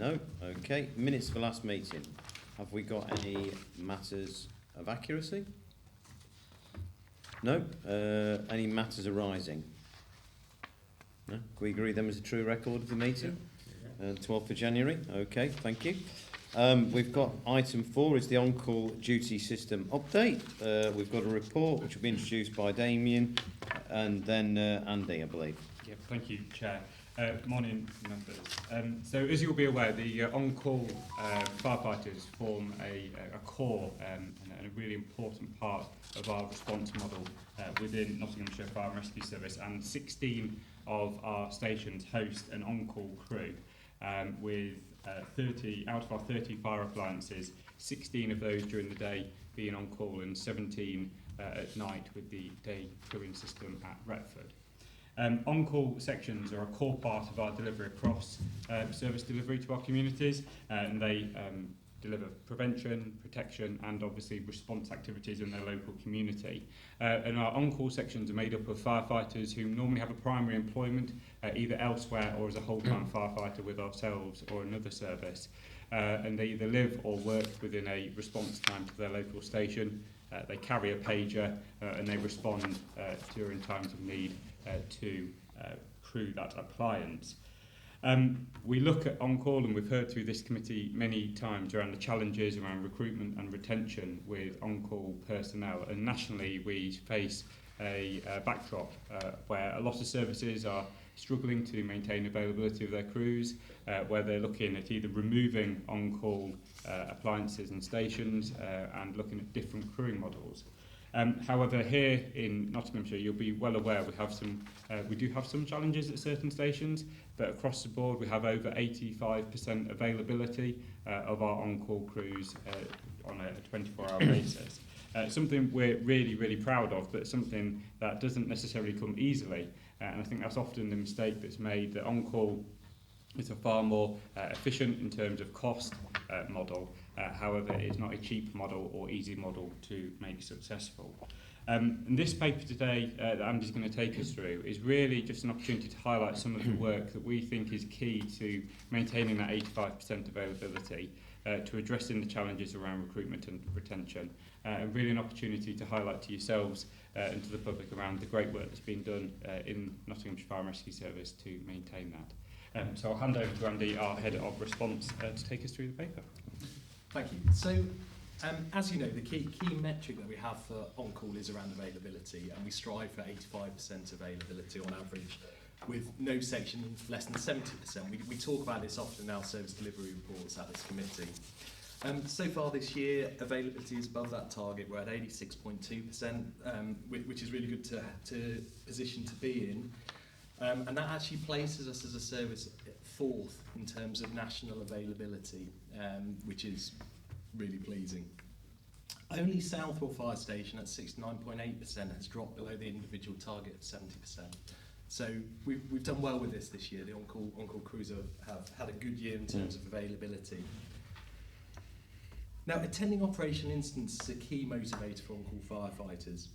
No? Okay. Minutes for last meeting. Have we got any matters of accuracy? No? Any matters arising? No? Can we agree them as a true record of the meeting? 12th of January. Okay, thank you. We've got item 4 is the on-call duty system update. We've got a report which will be introduced by Damien and then Andy, I believe. Yeah, thank you, Chair. Morning, members. So as you'll be aware, the on-call firefighters form a core and a really important part of our response model within Nottinghamshire Fire and Rescue Service, and 16 of our stations host an on-call crew with 30 out of our 30 fire appliances, 16 of those during the day being on call and 17 at night with the day crewing system at Retford. On-call sections are a core part of our delivery across service delivery to our communities, and they deliver prevention, protection and obviously response activities in their local community. And our on-call sections are made up of firefighters who normally have a primary employment either elsewhere or as a whole-time firefighter with ourselves or another service. And they either live or work within a response time to their local station. They carry a pager and they respond during times of need to crew that appliance. We look at on-call, and we've heard through this committee many times around the challenges around recruitment and retention with on-call personnel, and nationally we face a backdrop where a lot of services are struggling to maintain availability of their crews, where they're looking at either removing on-call appliances and stations and looking at different crewing models. However, here in Nottinghamshire, you'll be well aware we do have some challenges at certain stations, but across the board we have over 85% availability of our on-call crews on a 24-hour basis. Something we're really, really proud of, but something that doesn't necessarily come easily. And I think that's often the mistake that's made, that on-call is a far more efficient in terms of cost model. However, it's not a cheap model or easy model to make successful. And this paper today that Andy's going to take us through is really just an opportunity to highlight some of the work that we think is key to maintaining that 85% availability, to addressing the challenges around recruitment and retention, and really an opportunity to highlight to yourselves and to the public around the great work that's been done in Nottinghamshire Fire and Rescue Service to maintain that. So I'll hand over to Andy, our Head of Response, to take us through the paper. Thank you. So, as you know, the key metric that we have for on-call is around availability, and we strive for 85% availability on average, with no section less than 70%. We talk about this often in our service delivery reports at this committee. So far this year, availability is above that target. We're at 86.2%, which is really good to position to be in. And that actually places us as a service fourth in terms of national availability, which is really pleasing. Only Southwell Fire Station at 69.8% has dropped below the individual target of 70%. So we've done well with this year. The on-call crews have had a good year in terms of availability. Now, attending operational incidents is a key motivator for on-call firefighters.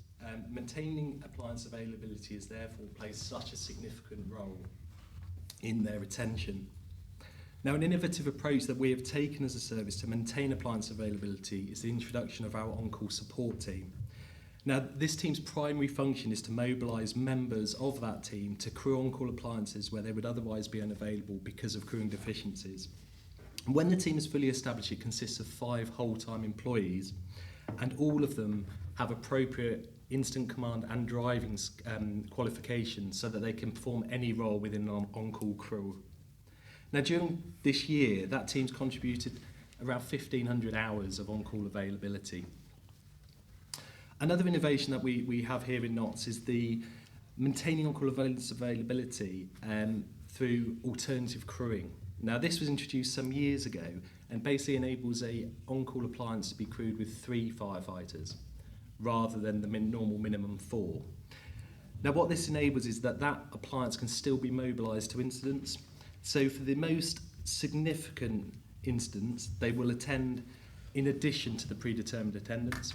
Maintaining appliance availability is therefore plays such a significant role in their retention. Now, an innovative approach that we have taken as a service to maintain appliance availability is the introduction of our on-call support team. Now, this team's primary function is to mobilise members of that team to crew on-call appliances where they would otherwise be unavailable because of crewing deficiencies. When the team is fully established, it consists of 5 whole-time employees, and all of them have appropriate instant command and driving qualifications so that they can perform any role within an on-call crew. Now, during this year, that team's contributed around 1,500 hours of on-call availability. Another innovation that we have here in NOTS is the maintaining on-call availability through alternative crewing. Now, this was introduced some years ago and basically enables a on-call appliance to be crewed with 3 firefighters rather than the normal minimum 4. Now, what this enables is that appliance can still be mobilised to incidents. So for the most significant incidents, they will attend in addition to the predetermined attendance.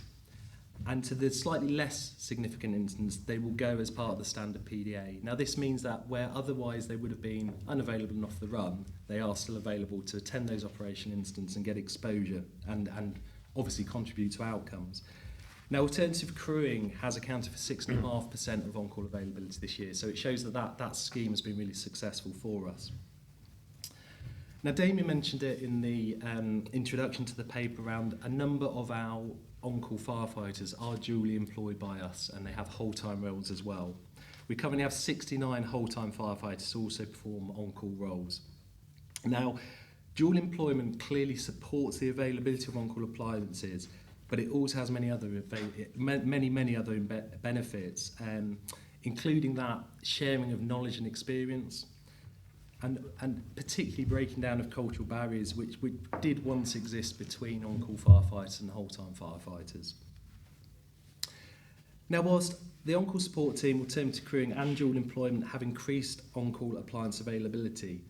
And to the slightly less significant instance, they will go as part of the standard PDA. Now this means that where otherwise they would have been unavailable and off the run, they are still available to attend those operation incidents and get exposure and obviously contribute to outcomes. Now alternative crewing has accounted for 6.5% of on-call availability this year, so it shows that scheme has been really successful for us. Now Damien mentioned it in the introduction to the paper around a number of our on-call firefighters are duly employed by us and they have whole-time roles as well. We currently have 69 whole-time firefighters who also perform on-call roles. Now, dual employment clearly supports the availability of on-call appliances, but it also has many other benefits, including that sharing of knowledge and experience, and particularly breaking down of cultural barriers which did once exist between on-call firefighters and whole-time firefighters. Now, whilst the on-call support team, alternative crewing and dual employment have increased on-call appliance availability,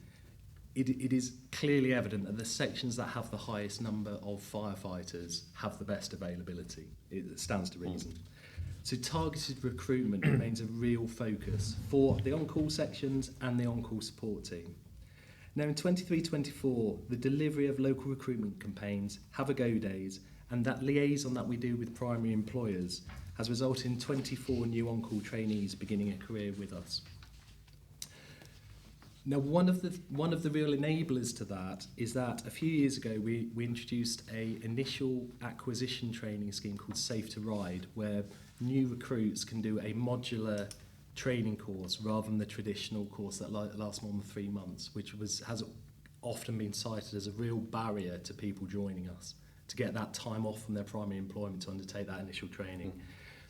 it is clearly evident that the sections that have the highest number of firefighters have the best availability. It stands to reason. So targeted recruitment remains a real focus for the on-call sections and the on-call support team. Now in 23-24, the delivery of local recruitment campaigns, have a go days, and that liaison that we do with primary employers has resulted in 24 new on-call trainees beginning a career with us. Now one of the real enablers to that is that a few years ago we introduced a initial acquisition training scheme called Safe to Ride, where new recruits can do a modular training course rather than the traditional course that lasts more than 3 months, which has often been cited as a real barrier to people joining us, to get that time off from their primary employment to undertake that initial training.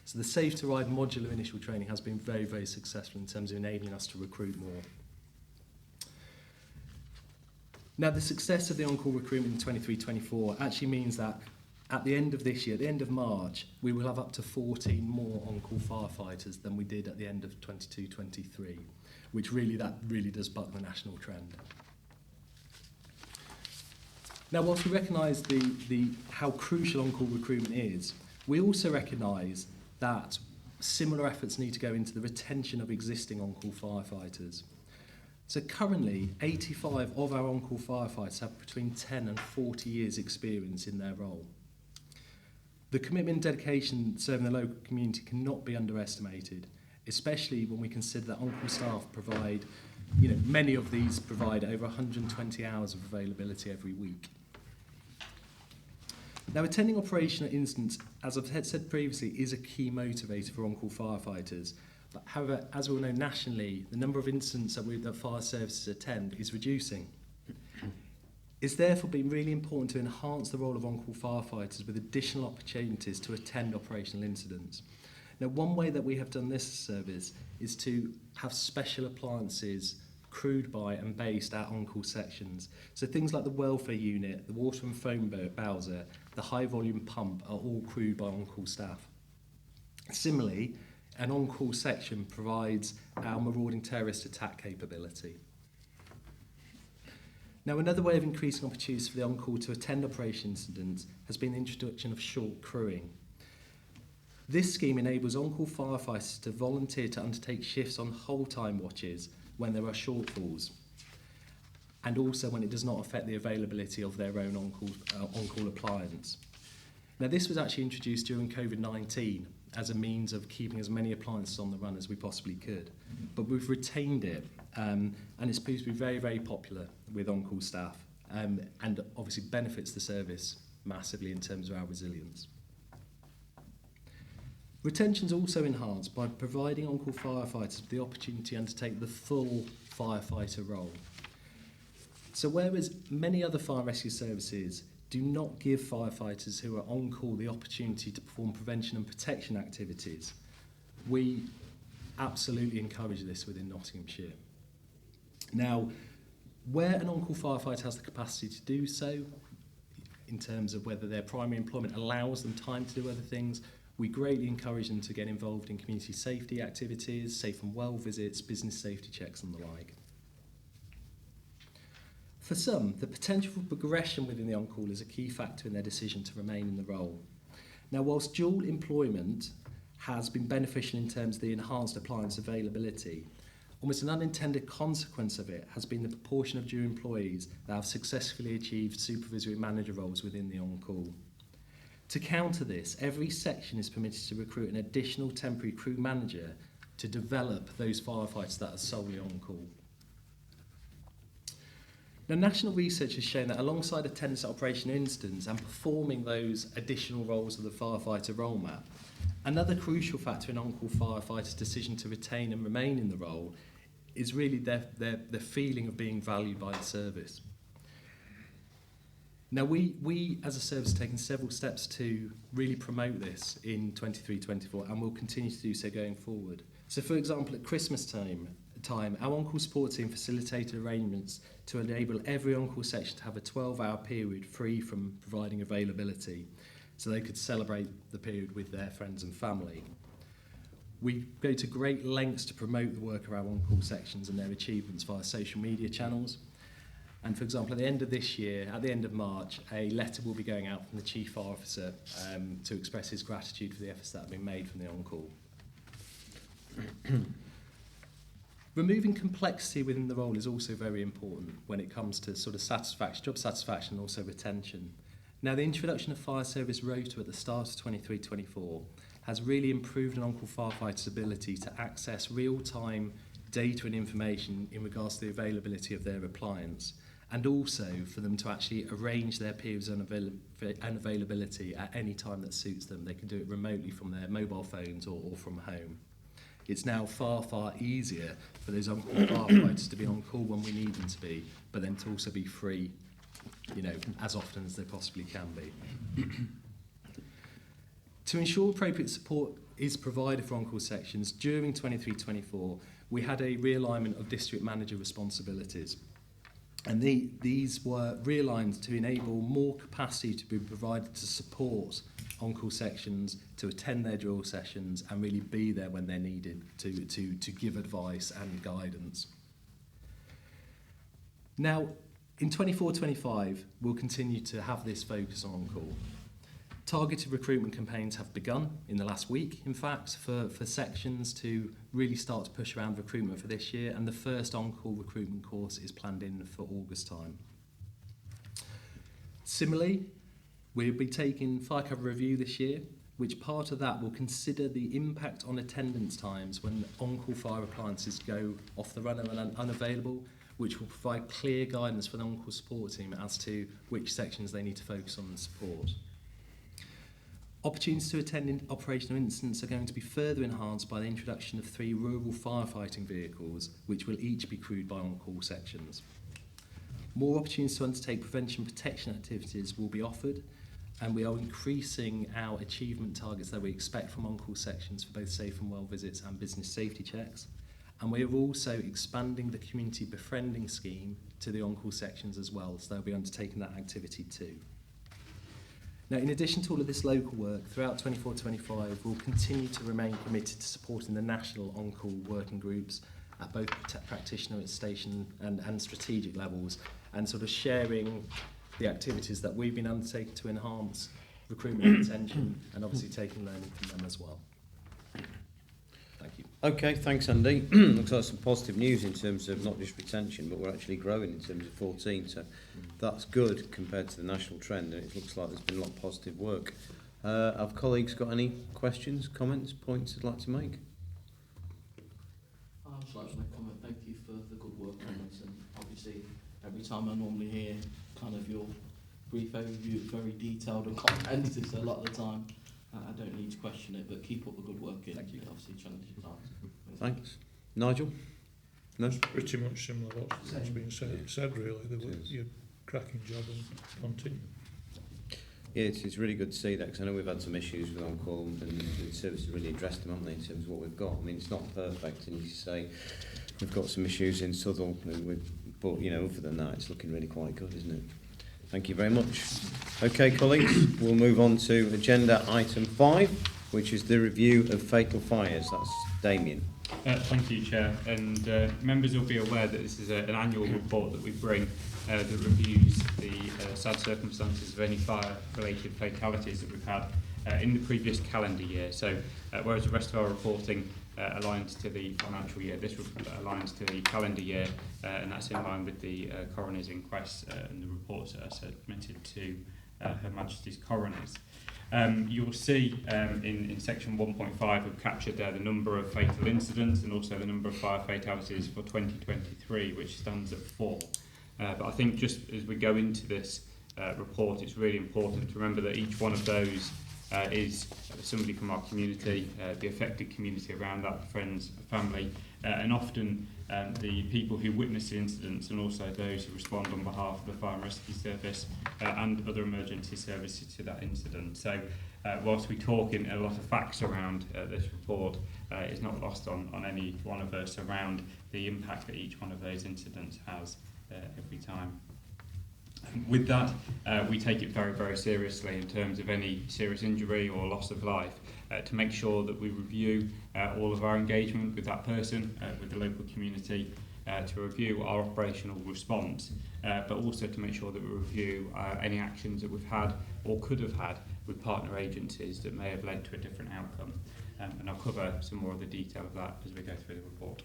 So the Safe to Ride modular initial training has been very, very successful in terms of enabling us to recruit more. Now the success of the on-call recruitment in 23-24 actually means that at the end of this year, at the end of March, we will have up to 14 more on-call firefighters than we did at the end of 22-23, which really does buck the national trend. Now, whilst we recognise how crucial on-call recruitment is, we also recognise that similar efforts need to go into the retention of existing on-call firefighters. So currently, 85 of our on-call firefighters have between 10 and 40 years experience in their role. The commitment and dedication serving the local community cannot be underestimated, especially when we consider that on-call staff provide, many of these provide over 120 hours of availability every week. Now, attending operational incidents, as I've said previously, is a key motivator for on-call firefighters. But however, as we all know nationally, the number of incidents that fire services attend is reducing. It's therefore been really important to enhance the role of on-call firefighters with additional opportunities to attend operational incidents. Now, one way that we have done this service is to have special appliances crewed by and based at on-call sections. So things like the welfare unit, the water and foam bowser, the high-volume pump are all crewed by on-call staff. Similarly, an on-call section provides our marauding terrorist attack capability. Now, another way of increasing opportunities for the on-call to attend operation incidents has been the introduction of short crewing. This scheme enables on-call firefighters to volunteer to undertake shifts on whole-time watches when there are shortfalls, and also when it does not affect the availability of their own on-call appliance. Now, this was actually introduced during COVID-19 as a means of keeping as many appliances on the run as we possibly could. But we've retained it, and it's proved to be very, very popular with on-call staff, and obviously benefits the service massively in terms of our resilience. Retention is also enhanced by providing on-call firefighters with the opportunity to undertake the full firefighter role. So whereas many other fire and rescue services do not give firefighters who are on call the opportunity to perform prevention and protection activities, we absolutely encourage this within Nottinghamshire. Now, where an on-call firefighter has the capacity to do so, in terms of whether their primary employment allows them time to do other things, we greatly encourage them to get involved in community safety activities, safe and well visits, business safety checks and the like. For some, the potential for progression within the on-call is a key factor in their decision to remain in the role. Now, whilst dual employment has been beneficial in terms of the enhanced appliance availability, almost an unintended consequence of it has been the proportion of dual employees that have successfully achieved supervisory manager roles within the on-call. To counter this, every section is permitted to recruit an additional temporary crew manager to develop those firefighters that are solely on call. Now, national research has shown that alongside attendance at operational incidents and performing those additional roles of the firefighter role map, another crucial factor in on-call firefighters' decision to retain and remain in the role is really their feeling of being valued by the service. Now, we as a service have taken several steps to really promote this in 23-24 and will continue to do so going forward. So, for example, at Christmas time, our on-call support team facilitated arrangements to enable every on-call section to have a 12-hour period free from providing availability so they could celebrate the period with their friends and family. We go to great lengths to promote the work of our on-call sections and their achievements via social media channels. And for example, at the end of this year, at the end of March, a letter will be going out from the Chief Fire Officer to express his gratitude for the efforts that have been made from the on-call. Removing complexity within the role is also very important when it comes to sort of satisfaction, job satisfaction and also retention. Now, the introduction of fire service rota at the start of 23-24 has really improved an on-call firefighter's ability to access real-time data and information in regards to the availability of their appliance, and also for them to actually arrange their periods of unavailability at any time that suits them. They can do it remotely from their mobile phones or from home. It's now far, far easier for those on-call firefighters to be on call when we need them to be, but then to also be free, as often as they possibly can be. To ensure appropriate support is provided for on-call sections, during 23-24, we had a realignment of district manager responsibilities. And these were realigned to enable more capacity to be provided to support on-call sections, to attend their drill sessions and really be there when they're needed to give advice and guidance. Now, in 24-25, we'll continue to have this focus on on-call. Targeted recruitment campaigns have begun in the last week, in fact, for sections to really start to push around recruitment for this year, and the first on-call recruitment course is planned in for August time. Similarly, we'll be taking fire cover review this year, which part of that will consider the impact on attendance times when on-call fire appliances go off the runner and unavailable, which will provide clear guidance for the on-call support team as to which sections they need to focus on and support. Opportunities to attend in operational incidents are going to be further enhanced by the introduction of 3 rural firefighting vehicles, which will each be crewed by on-call sections. More opportunities to undertake prevention protection activities will be offered, and we are increasing our achievement targets that we expect from on-call sections for both safe and well visits and business safety checks. And we are also expanding the community befriending scheme to the on-call sections as well, so they'll be undertaking that activity too. Now, in addition to all of this local work, throughout 24-25, we'll continue to remain committed to supporting the national on-call working groups at both practitioner, station and strategic levels, and sort of sharing the activities that we've been undertaking to enhance recruitment and retention, and obviously taking learning from them as well. Thank you. Okay, thanks Andy. Looks like some positive news in terms of not just retention, but we're actually growing in terms of 14, so that's good compared to the national trend, and it looks like there's been a lot of positive work. Have colleagues got any questions, comments, points they'd like to make? I'd just like to make a comment. Thank you for the good work on this, and obviously every time I normally hear kind of your brief overview, it's very detailed and comprehensive, so a lot of the time I don't need to question it, but keep up the good work in. Thank you. Obviously challenging times. Thanks. Nigel? No? It's pretty much similar to what's been said really. You're cracking job and continue. Yeah, it's really good to see that, because I know we've had some issues with on-call, and the service has really addressed them, haven't they, in terms of what we've got. I mean, it's not perfect, and you say we've got some issues in Southall, but, other than that, it's looking really quite good, isn't it? Thank you very much. Okay, colleagues, we'll move on to agenda item 5, which is the review of fatal fires. That's Damien. Thank you, Chair. And members will be aware that this is an annual report that we bring that reviews the sad circumstances of any fire-related fatalities that we've had in the previous calendar year. So whereas the rest of our reporting aligns to the financial year, this aligns to the calendar year, and that's in line with the coroner's inquest and the reports that are submitted to Her Majesty's coroners. You'll see in section 1.5 we've captured there the number of fatal incidents and also the number of fire fatalities for 2023, which stands at 4. But I think just as we go into this report, it's really important to remember that each one of those is somebody from our community, the affected community around that, friends, family, and often the people who witness the incidents, and also those who respond on behalf of the Fire and Rescue Service and other emergency services to that incident. So whilst we talk in a lot of facts around this report, it's not lost on any one of us around the impact that each one of those incidents has every time. With that, we take it very, very seriously in terms of any serious injury or loss of life, to make sure that we review all of our engagement with that person, with the local community, to review our operational response, but also to make sure that we review any actions that we've had or could have had with partner agencies that may have led to a different outcome. And I'll cover some more of the detail of that as we go through the report.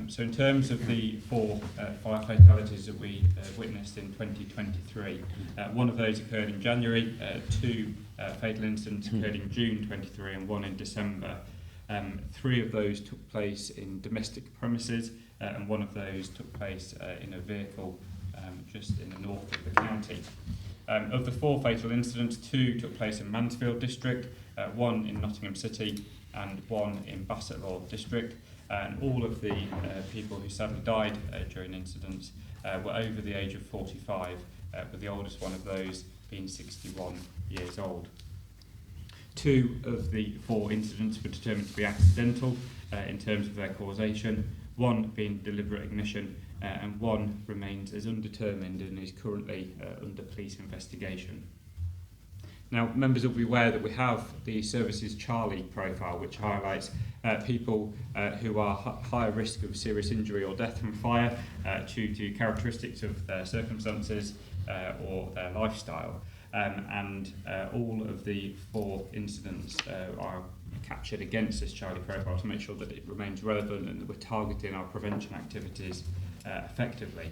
So in terms of the 4 fire fatalities that we witnessed in 2023, one of those occurred in January, 2 fatal incidents occurred in June 23 and 1 in December. 3 of those took place in domestic premises, and 1 of those took place in a vehicle just in the north of the county. Of the 4 fatal incidents, 2 took place in Mansfield district, 1 in Nottingham City and 1 in Bassetlaw district. And all of the people who sadly died during incidents were over the age of 45, with the oldest one of those being 61 years old. 2 of the 4 incidents were determined to be accidental in terms of their causation, 1 being deliberate ignition, and 1 remains as undetermined and is currently under police investigation. Now, members will be aware that we have the service's Charlie profile, which highlights people who are higher risk of serious injury or death from fire due to characteristics of their circumstances or their lifestyle. And all of the 4 incidents are captured against this Charlie profile to make sure that it remains relevant and that we're targeting our prevention activities effectively.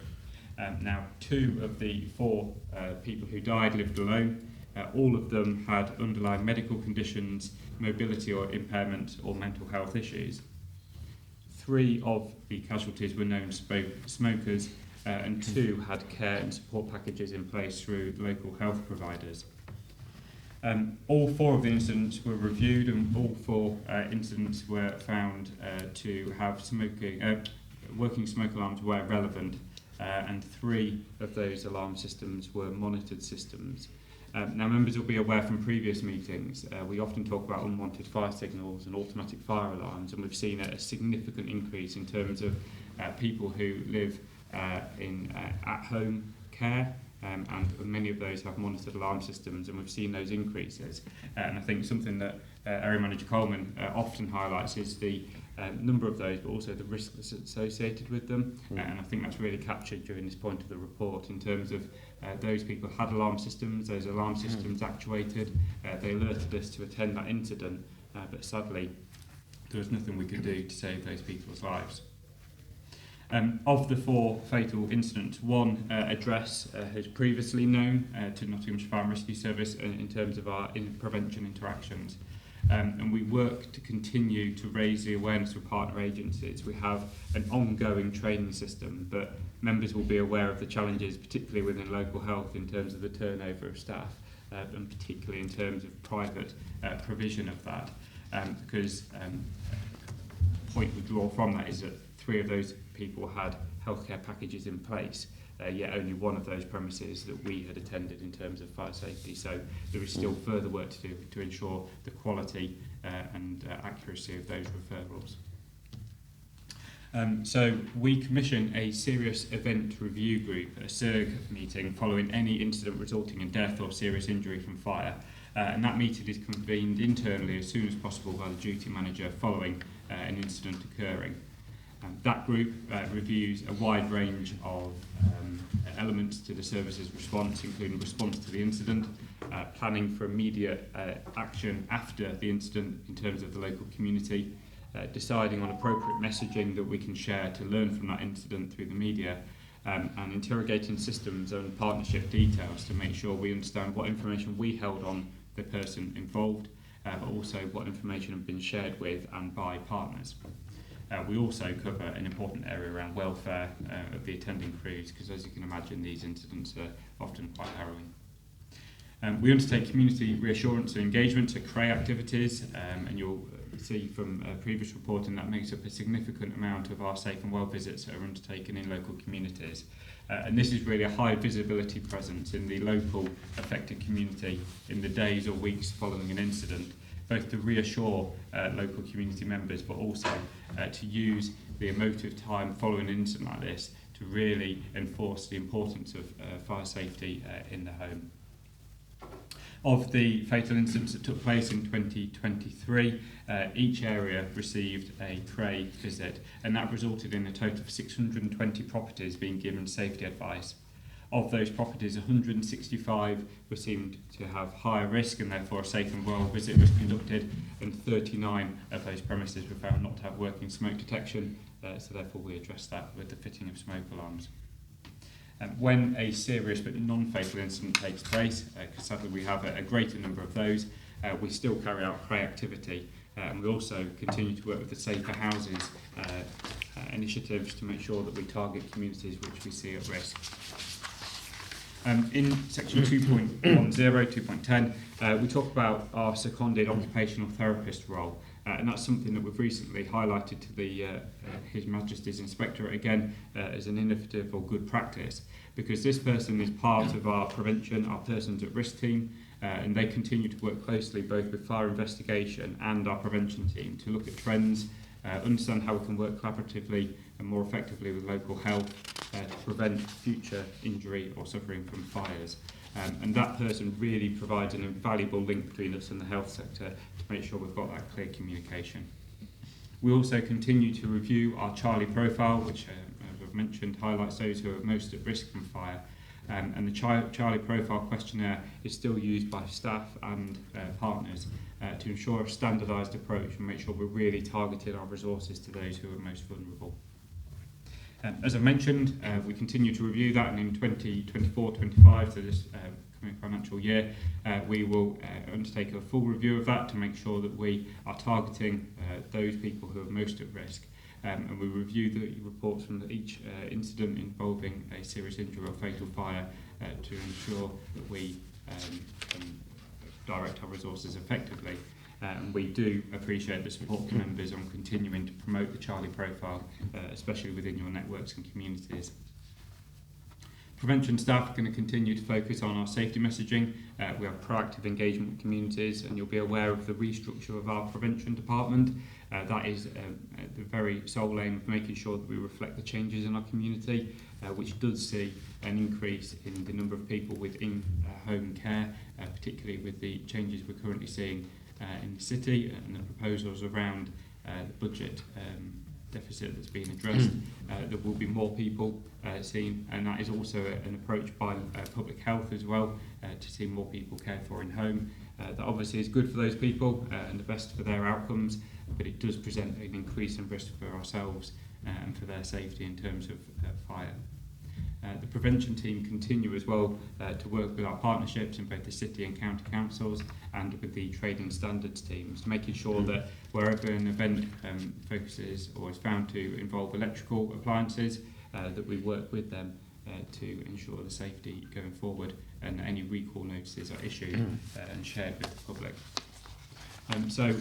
Now, 2 of the 4 people who died lived alone. All of them had underlying medical conditions, mobility or impairment, or mental health issues. 3 of the casualties were known smokers, and 2 had care and support packages in place through the local health providers. All 4 of the incidents were reviewed, and all 4 incidents were found to have working smoke alarms where relevant, and 3 of those alarm systems were monitored systems. Now, members will be aware from previous meetings, we often talk about unwanted fire signals and automatic fire alarms, and we've seen a significant increase in terms of people who live in at-home care, and many of those have monitored alarm systems, and we've seen those increases. And I think something that Area Manager Coleman often highlights is the number of those, but also the risk that's associated with them. And I think that's really captured during this point of the report in terms of those people had alarm systems, those alarm systems actuated, they alerted us to attend that incident, but sadly there was nothing we could do to save those people's lives. Of the 4 fatal incidents, 1 address has previously known to Nottinghamshire Fire and Rescue Service in terms of our prevention interactions. And we work to continue to raise the awareness of partner agencies. We have an ongoing training system, but members will be aware of the challenges, particularly within local health, in terms of the turnover of staff, and particularly in terms of private provision of that. Because the point we draw from that is that 3 of those people had healthcare packages in place, yet only 1 of those premises that we had attended in terms of fire safety. So there is still further work to do to ensure the quality and accuracy of those referrals. So we commission a serious event review group, a SERG meeting, following any incident resulting in death or serious injury from fire. And that meeting is convened internally as soon as possible by the duty manager following an incident occurring. That group reviews a wide range of elements to the service's response, including response to the incident, planning for immediate action after the incident in terms of the local community, deciding on appropriate messaging that we can share to learn from that incident through the media, and interrogating systems and partnership details to make sure we understand what information we held on the person involved, but also what information had been shared with and by partners. We also cover an important area around welfare of the attending crews, because as you can imagine, these incidents are often quite harrowing. We undertake community reassurance and engagement at CREA activities, and you'll see from previous reporting that makes up a significant amount of our safe and well visits that are undertaken in local communities. And this is really a high visibility presence in the local affected community in the days or weeks following an incident, both to reassure local community members, but also to use the emotive time following an incident like this to really enforce the importance of fire safety in the home. Of the fatal incidents that took place in 2023, each area received a CREA visit, and that resulted in a total of 620 properties being given safety advice. Of those properties, 165 were seemed to have higher risk, and therefore a safe and well visit was conducted, and 39 of those premises were found not to have working smoke detection, so therefore we addressed that with the fitting of smoke alarms. When a serious but non-fatal incident takes place, because sadly we have a greater number of those, we still carry out CREA activity, and we also continue to work with the Safer Houses initiatives to make sure that we target communities which we see at risk. In section 2.10, 2.10, we talk about our seconded occupational therapist role, and that's something that we've recently highlighted to the His Majesty's Inspectorate again as an innovative or good practice, because this person is part of our prevention, our persons at risk team, and they continue to work closely both with fire investigation and our prevention team to look at trends, understand how we can work collaboratively and more effectively with local health to prevent future injury or suffering from fires. And that person really provides an invaluable link between us and the health sector to make sure we've got that clear communication. We also continue to review our Charlie profile, which, as I've mentioned, highlights those who are most at risk from fire. And the Charlie profile questionnaire is still used by staff and partners to ensure a standardised approach and make sure we're really targeting our resources to those who are most vulnerable. As I mentioned, we continue to review that, and in 2024-25, so this coming financial year, we will undertake a full review of that to make sure that we are targeting those people who are most at risk. And we review the reports from each incident involving a serious injury or fatal fire to ensure that we can direct our resources effectively. And we do appreciate the support from members on continuing to promote the Charlie profile, especially within your networks and communities. Prevention staff are going to continue to focus on our safety messaging. We have proactive engagement with communities, and you'll be aware of the restructure of our prevention department. That is the very sole aim of making sure that we reflect the changes in our community, which does see an increase in the number of people within home care, particularly with the changes we're currently seeing in the city and the proposals around the budget deficit that's being addressed. There will be more people seen, and that is also an approach by public health as well, to see more people cared for in home. That obviously is good for those people and the best for their outcomes, but it does present an increase in risk for ourselves and for their safety in terms of fire. The prevention team continue as well to work with our partnerships in both the city and county councils and with the trading standards teams, making sure that wherever an event focuses or is found to involve electrical appliances, that we work with them to ensure the safety going forward, and any recall notices are issued and shared with the public. So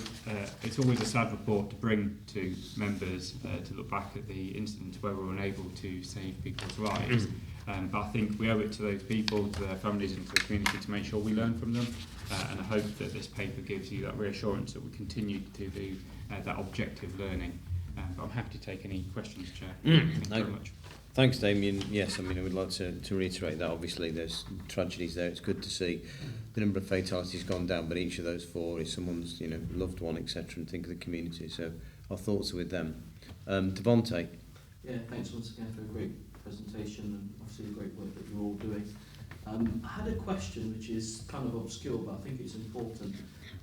it's always a sad report to bring to members to look back at the incidents where we were unable to save people's lives. But I think we owe it to those people, to their families and to the community to make sure we learn from them. And I hope that this paper gives you that reassurance that we continue to do that objective learning. But I'm happy to take any questions, Chair. Thank you very much. Thanks, Damien. Yes, I mean, I would like to reiterate that. Obviously, there's tragedies there. It's good to see the number of fatalities gone down, but each of those four is someone's, loved one, etc., and think of the community. So our thoughts are with them. Devonte. Yeah, thanks once again for a great presentation and obviously the great work that you're all doing. I had a question which is kind of obscure, but I think it's important.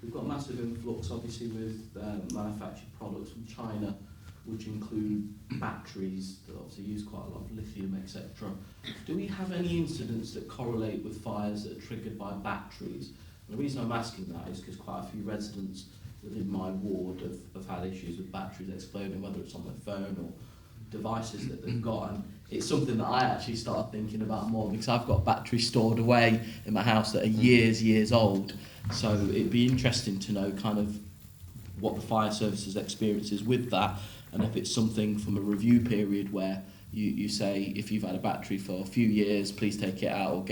We've got massive influx, obviously, with manufactured products from China, which include batteries that obviously use quite a lot of lithium, etc. Do we have any incidents that correlate with fires that are triggered by batteries? And the reason I'm asking that is because quite a few residents within my ward have had issues with batteries exploding, whether it's on their phone or devices that they've got, and it's something that I actually started thinking about more because I've got batteries stored away in my house that are years old. So it'd be interesting to know kind of what the fire services experience is with that, and if it's something from a review period where you say if you've had a battery for a few years, please take it out or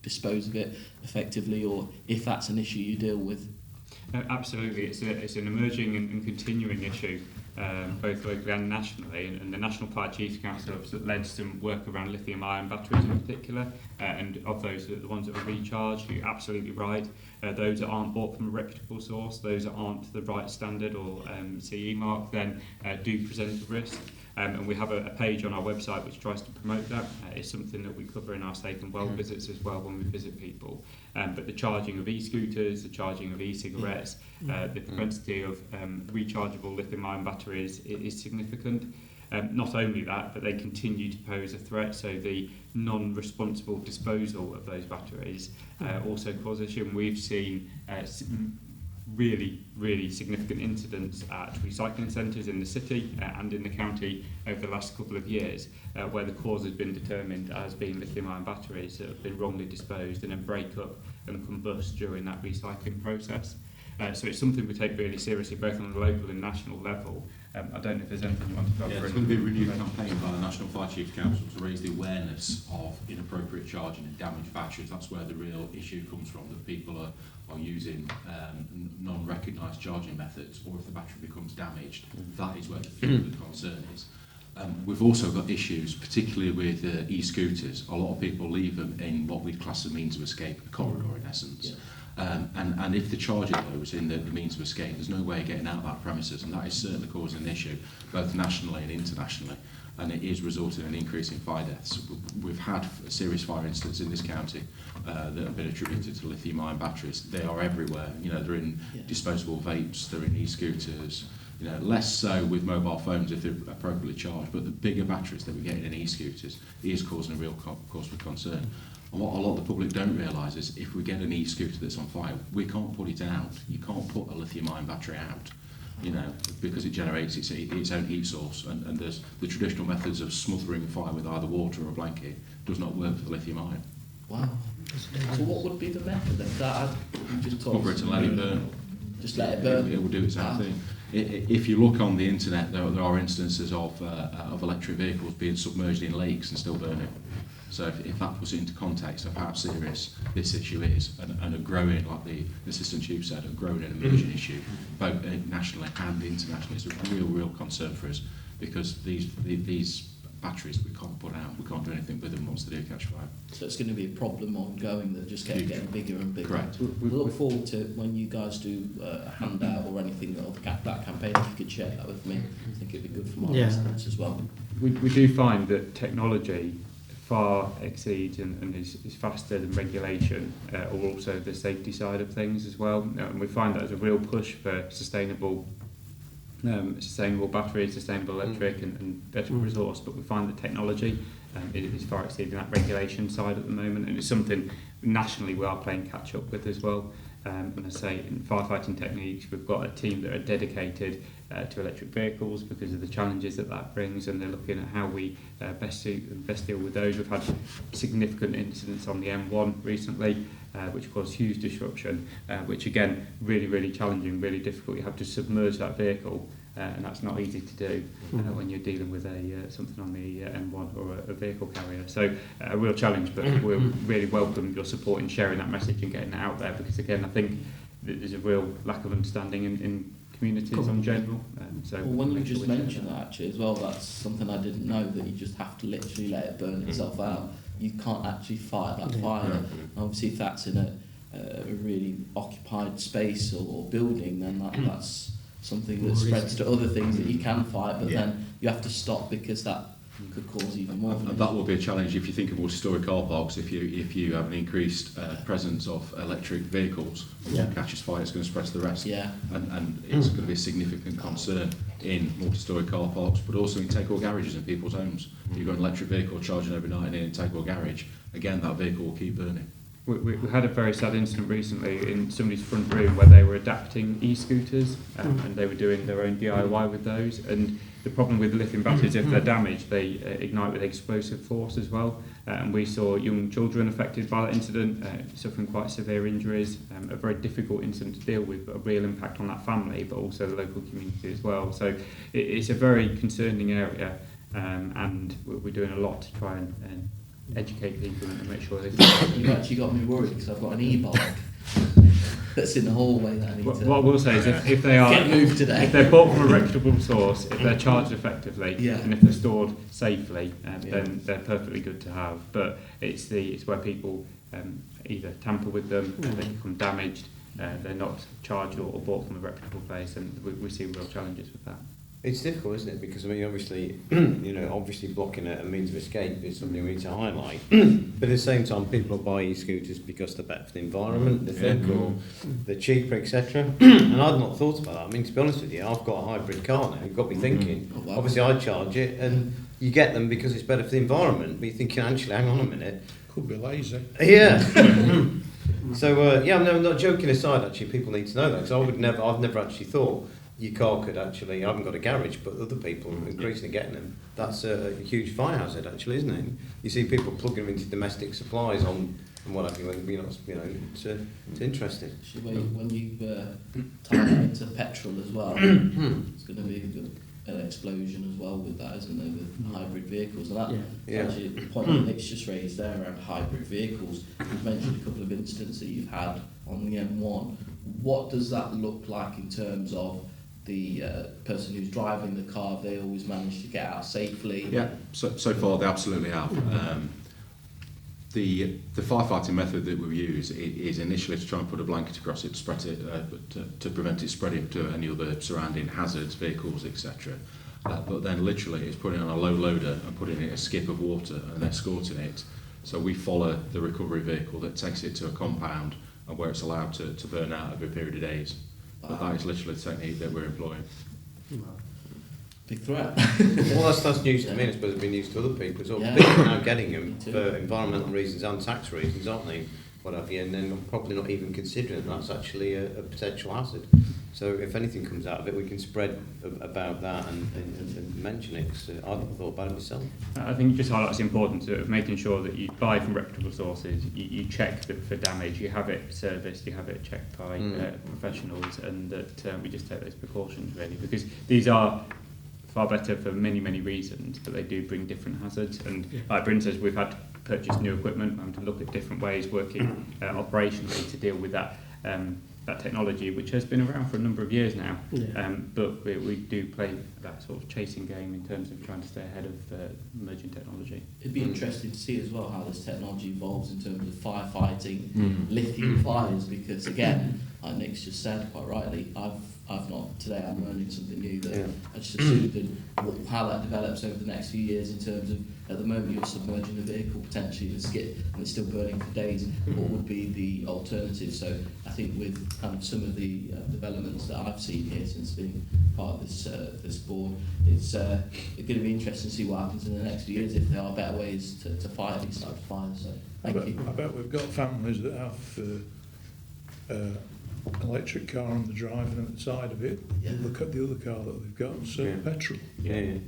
dispose of it effectively, or if that's an issue you deal with. Absolutely, it's an emerging and continuing issue, both locally and nationally. And the National Fire Chiefs Council have led some work around lithium-ion batteries in particular, and of those, the ones that are recharged, you're absolutely right. Those that aren't bought from a reputable source, those that aren't the right standard or CE mark, then do present a risk. And we have a page on our website which tries to promote that. It's something that we cover in our Safe and Well visits as well when we visit people. But the charging of e-scooters, the charging of e-cigarettes, the propensity of rechargeable lithium-ion batteries is significant. Not only that, but they continue to pose a threat, so the non-responsible disposal of those batteries also cause issue. And we've seen really significant incidents at recycling centres in the city and in the county over the last couple of years where the cause has been determined as being lithium-ion batteries that have been wrongly disposed and then break up and combust during that recycling process. So it's something we take really seriously, both on a local and national level. I don't know if there's anything you want to cover. Yeah, there's going to be a renewed campaign by the National Fire Chiefs Council to raise the awareness of inappropriate charging and damaged batteries. That's where the real issue comes from, that people are using non-recognised charging methods, or if the battery becomes damaged, that is where the concern is. We've also got issues, particularly with e-scooters. A lot of people leave them in what we'd class as means of escape, a corridor in essence. Yeah. And if the charger goes in the means of escape, there's no way of getting out of that premises, and that is certainly causing an issue, both nationally and internationally, and it is resulting in an increase in fire deaths. We've had serious fire incidents in this county that have been attributed to lithium-ion batteries. They are everywhere. You know, they're in disposable vapes, they're in e-scooters. You know, less so with mobile phones if they're appropriately charged, but the bigger batteries that we're getting in e-scooters is causing a real cause for concern. And what a lot of the public don't realise is if we get an e-scooter that's on fire, we can't put it out. You can't put a lithium-ion battery out, you know, because it generates its own heat source, and there's the traditional methods of smothering fire with either water or a blanket does not work for the lithium-ion. Wow. So what would be the method then? Just cover it and let it burn. Just let it burn? It will do its own thing. If you look on the internet, there are instances of electric vehicles being submerged in lakes and still burning. So if that puts it into context of how serious this issue is, and a growing, like the Assistant Chief said, a growing and emerging issue, both nationally and internationally, it's a real concern for us, because these batteries we can't put out, we can't do anything with them once they do catch fire. So it's going to be a problem ongoing that just getting bigger and bigger. Correct. We look forward to when you guys do a handout or anything of that campaign. If you could share that with me, I think it'd be good for my listeners as well. We do find that technology far exceeds and is faster than regulation, or also the safety side of things as well. And we find that as a real push for sustainable batteries, sustainable electric and better resource, but we find that technology is far exceeding that regulation side at the moment, and it's something nationally we are playing catch up with as well. And I say in firefighting techniques, we've got a team that are dedicated to electric vehicles because of the challenges that brings, and they're looking at how we best deal with those. We've had significant incidents on the M1 recently, which caused huge disruption, which again really challenging, really difficult. You have to submerge that vehicle, and that's not easy to do when you're dealing with something on the M1 or a vehicle carrier. So a real challenge, but we'll really welcome your support in sharing that message and getting it out there, because again I think that there's a real lack of understanding in communities in general. Well, when you just mentioned that actually as well, that's something I didn't know, that you just have to literally let it burn itself out. You can't actually fight that fire. Obviously if that's in a really occupied space or building, then that's something that spreads to other things that you can fight, but then you have to stop because that could cause even more. And that will be a challenge if you think of multi-storey car parks. If you have an increased presence of electric vehicles, catches fire, it's going to spread to the rest. Yeah. And it's going to be a significant concern in multi-storey car parks, but also in take-all garages in people's homes. You've got an electric vehicle charging overnight in a take-all garage. Again, that vehicle will keep burning. We had a very sad incident recently in somebody's front room where they were adapting e-scooters and they were doing their own DIY with those. And the problem with lithium batteries, if they're damaged, they ignite with explosive force as well. And we saw young children affected by that incident, suffering quite severe injuries. A very difficult incident to deal with, but a real impact on that family, but also the local community as well. So it's a very concerning area, and we're doing a lot to try and educate people and make sure they. You've actually got me worried because I've got an e-bike that's in the hallway that I need to. What I will say is if they are get moved today. if they're bought from a reputable source, if they're charged effectively, and if they're stored safely, then they're perfectly good to have. But it's where people either tamper with them, they become damaged, they're not charged or bought from a reputable place, and we see real challenges with that. It's difficult, isn't it? Because I mean, obviously, obviously blocking a means of escape is something we need to highlight. But at the same time, people will buy e-scooters because they're better for the environment, they think, or they're cheaper, etc. And I've not thought about that. I mean, to be honest with you, I've got a hybrid car now. You've got me thinking. Oh, wow. Obviously, I charge it, and you get them because it's better for the environment. But you're thinking, actually, hang on a minute. Could be lazy. Yeah. So I'm not joking aside. Actually, people need to know that because I've never actually thought your car could actually. I haven't got a garage, but other people are increasingly getting them. That's a huge fire hazard, actually, isn't it? You see people plugging them into domestic supplies on and what have you. It's interesting. When you tie that into petrol as well, it's going to be an explosion as well with that, isn't there? With hybrid vehicles, and that actually the point that Nick's just raised there around hybrid vehicles. You've mentioned a couple of incidents that you've had on the M1. What does that look like in terms of the person who's driving the car? Have they always managed to get out safely? Yeah, so far they absolutely have. The firefighting method that we use is initially to try and put a blanket across it to spread it, to prevent it spreading to any other surrounding hazards, vehicles, etc. But then literally it's putting on a low loader and putting in a skip of water and escorting it. So we follow the recovery vehicle that takes it to a compound and where it's allowed to burn out over a period of days. But that is literally the technique that we're employing. Big threat. Well, that's news to me. I suppose it's been news to other people. So people are now getting them for environmental reasons and tax reasons, aren't they? What have you? And then probably not even considering that's actually a potential hazard. So if anything comes out of it, we can spread about that and mention it. So I've not thought about it myself. I think it just highlights the importance of making sure that you buy from reputable sources, you check for damage, you have it serviced, you have it checked by professionals, and that we just take those precautions really, because these are far better for many, many reasons, but they do bring different hazards. And like Bryn says, we've had to purchase new equipment and to look at different ways working operationally to deal with that technology, which has been around for a number of years now. But we do play that sort of chasing game in terms of trying to stay ahead of emerging technology. It'd be interesting to see as well how this technology evolves in terms of firefighting lithium fires, because again, like Nick's just said quite rightly, I've not today. I'm learning something new that I just assumed that how that develops over the next few years in terms of at the moment you're submerging the vehicle potentially in a skip and it's still burning for days. What would be the alternative? So I think with kind of some of the developments that I've seen here since being part of this board, it's going to be interesting to see what happens in the next few years if there are better ways to fight these types of fires. So thank you. I bet we've got families that have electric car on the drive and at the side of it, look at the other car that they've got, so petrol. And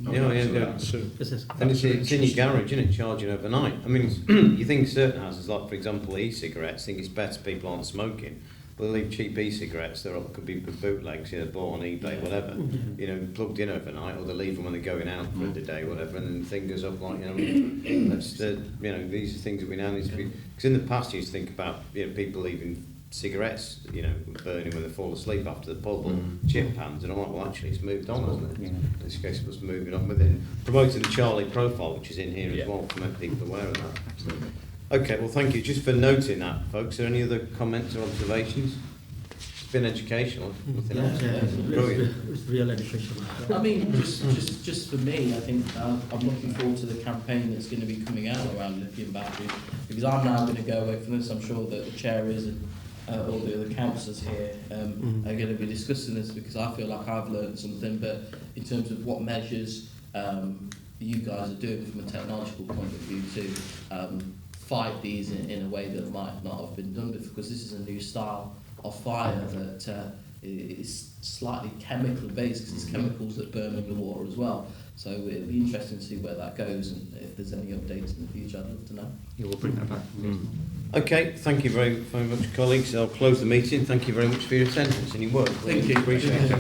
it's in your garage, isn't it, charging overnight? I mean, you think certain houses, like for example e-cigarettes, think it's better people aren't smoking. Well, they leave cheap e-cigarettes, there could be bootlegs, bought on eBay, whatever, plugged in overnight, or they leave them when they're going out for the day, whatever, and then the thing goes up like, that's these are things that we now need to be, because in the past you used to think about, people leaving cigarettes, burning when they fall asleep after the pub, or chip pans, and I'm like, well, actually, it's moved on, hasn't it? This case was moving on with it. Promoting the Charlie profile, which is in here as well, to make people aware of that. Absolutely. Okay, well, thank you. Just for noting that, folks, are there any other comments or observations? been educational, nothing Yeah, else. yeah, Brilliant. it's real education. I mean, just for me, I think I'm looking forward to the campaign that's going to be coming out around lithium batteries, because I'm now going to go away from this. I'm sure that the chair is, and all the other councillors here are going to be discussing this, because I feel like I've learned something. But in terms of what measures you guys are doing from a technological point of view to fight these in a way that might not have been done before, because this is a new style of fire that is slightly chemical based, because it's chemicals that burn underwater as well. So it'll be interesting to see where that goes, and if there's any updates in the future, I'd love to know. Yeah, we'll bring that back. Okay, thank you very much, colleagues. I'll close the meeting. Thank you very much for your attendance and your work. Thank you. Appreciate it.